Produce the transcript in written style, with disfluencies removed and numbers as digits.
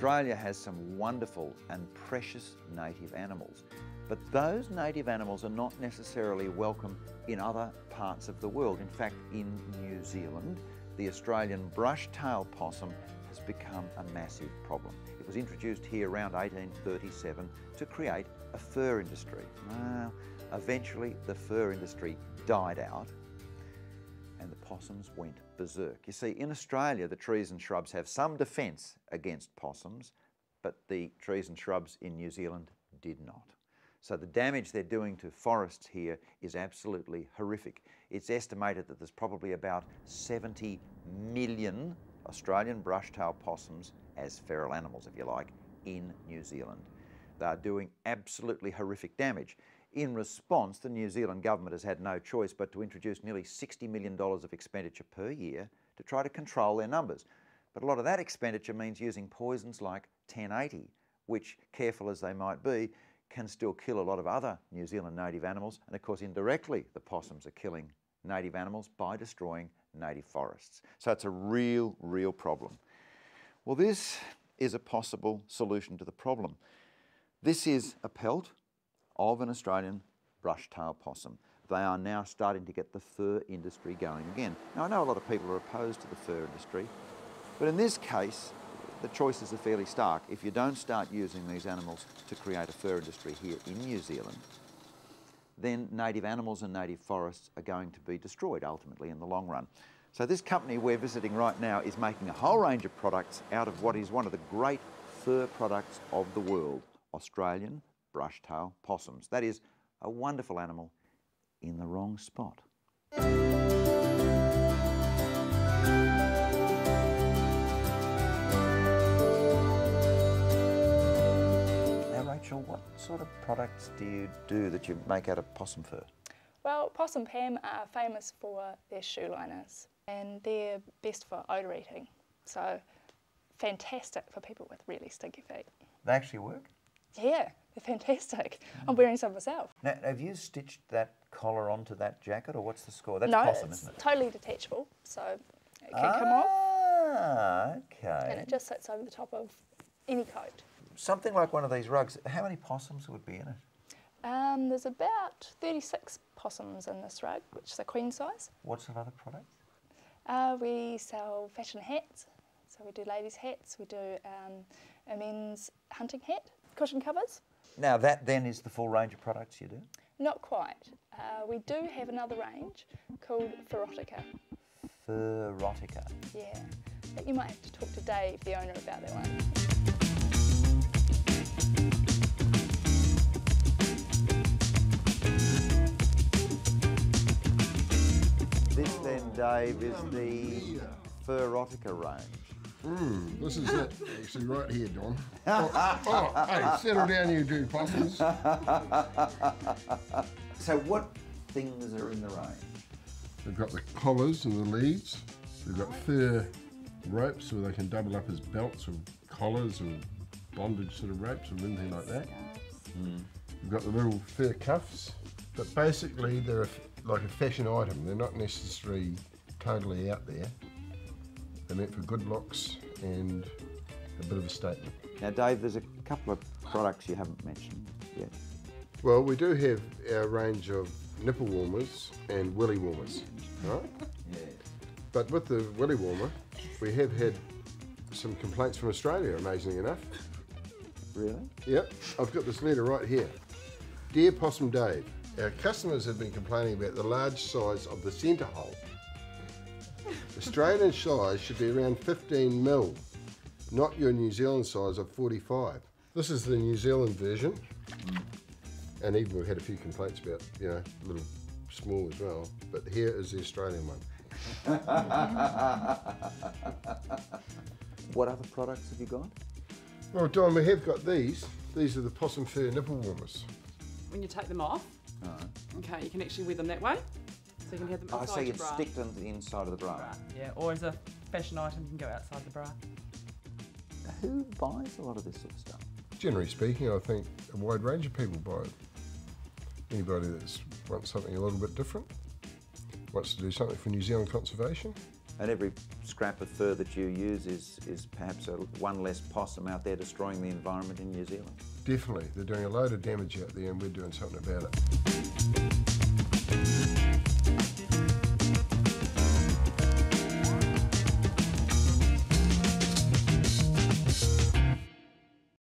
Australia has some wonderful and precious native animals, but those native animals are not necessarily welcome in other parts of the world. In fact, in New Zealand, the Australian brush-tailed possum has become a massive problem. It was introduced here around 1837 to create a fur industry. Well, eventually the fur industry died out and the possums went berserk. You see, in Australia, the trees and shrubs have some defence against possums, but the trees and shrubs in New Zealand did not. So the damage they're doing to forests here is absolutely horrific. It's estimated that there's probably about 70 million Australian brush-tailed possums as feral animals, if you like, in New Zealand. They are doing absolutely horrific damage. In response, the New Zealand government has had no choice but to introduce nearly $60 million of expenditure per year to try to control their numbers. But a lot of that expenditure means using poisons like 1080, which, careful as they might be, can still kill a lot of other New Zealand native animals. And of course, indirectly, the possums are killing native animals by destroying native forests. So it's a real, real problem. Well, this is a possible solution to the problem. This is a pelt of an Australian brush-tailed possum. They are now starting to get the fur industry going again. Now, I know a lot of people are opposed to the fur industry, but in this case, the choices are fairly stark. If you don't start using these animals to create a fur industry here in New Zealand, then native animals and native forests are going to be destroyed ultimately in the long run. So this company we're visiting right now is making a whole range of products out of what is one of the great fur products of the world, Australian brush-tailed possums. That is a wonderful animal in the wrong spot. Now, Rachel, what sort of products do you do that you make out of possum fur? Well, Possum Pam are famous for their shoe liners, and they're best for odour eating. So fantastic for people with really stinky feet. They actually work? Yeah, they're fantastic. I'm wearing some myself. Now, have you stitched that collar onto that jacket, or what's the score? That's no, possum, it's isn't it? Totally detachable, so it can come off. Ah, okay. And it just sits over the top of any coat. Something like one of these rugs, how many possums would be in it? There's about 36 possums in this rug, which is a queen size. What sort of other products? We sell fashion hats, so we do ladies' hats, we do a men's hunting hat, cushion covers. Now that then is the full range of products you do? Not quite. We do have another range called Furrotica. Furrotica. Yeah, but you might have to talk to Dave, the owner, about that one. This then, Dave, is the Furrotica range. This is it, actually, right here, Don. Hey, settle down, you two possums. So what things are in the range? They've got the collars and the leads. They've got fur ropes where they can double up as belts or collars or bondage sort of ropes or anything like that. We've got the little fur cuffs, but basically they're like a fashion item. They're not necessarily totally out there. They're meant for good looks and a bit of a statement. Now, Dave, there's a couple of products you haven't mentioned yet. Well, we do have our range of nipple warmers and willy warmers, right? Yeah. But with the willy warmer, we have had some complaints from Australia, amazingly enough. Really? Yep, I've got this letter right here. Dear Possum Dave, our customers have been complaining about the large size of the centre hole. Australian size should be around 15 mil, not your New Zealand size of 45. This is the New Zealand version, and even we've had a few complaints about, you know, a little small as well, but here is the Australian one. What other products have you got? Well, Don, we have got these. These are the possum fur nipple warmers. When you take them off, okay, you can actually wear them that way. So you can have them inside so your you'd bra. stick them to the inside of the bra. Yeah, or as a fashion item, you can go outside the bra. Who buys a lot of this sort of stuff? Generally speaking, I think a wide range of people buy it. Anybody that wants something a little bit different, wants to do something for New Zealand conservation. And every scrap of fur that you use is perhaps one less possum out there destroying the environment in New Zealand. Definitely. They're doing a load of damage out there and we're doing something about it.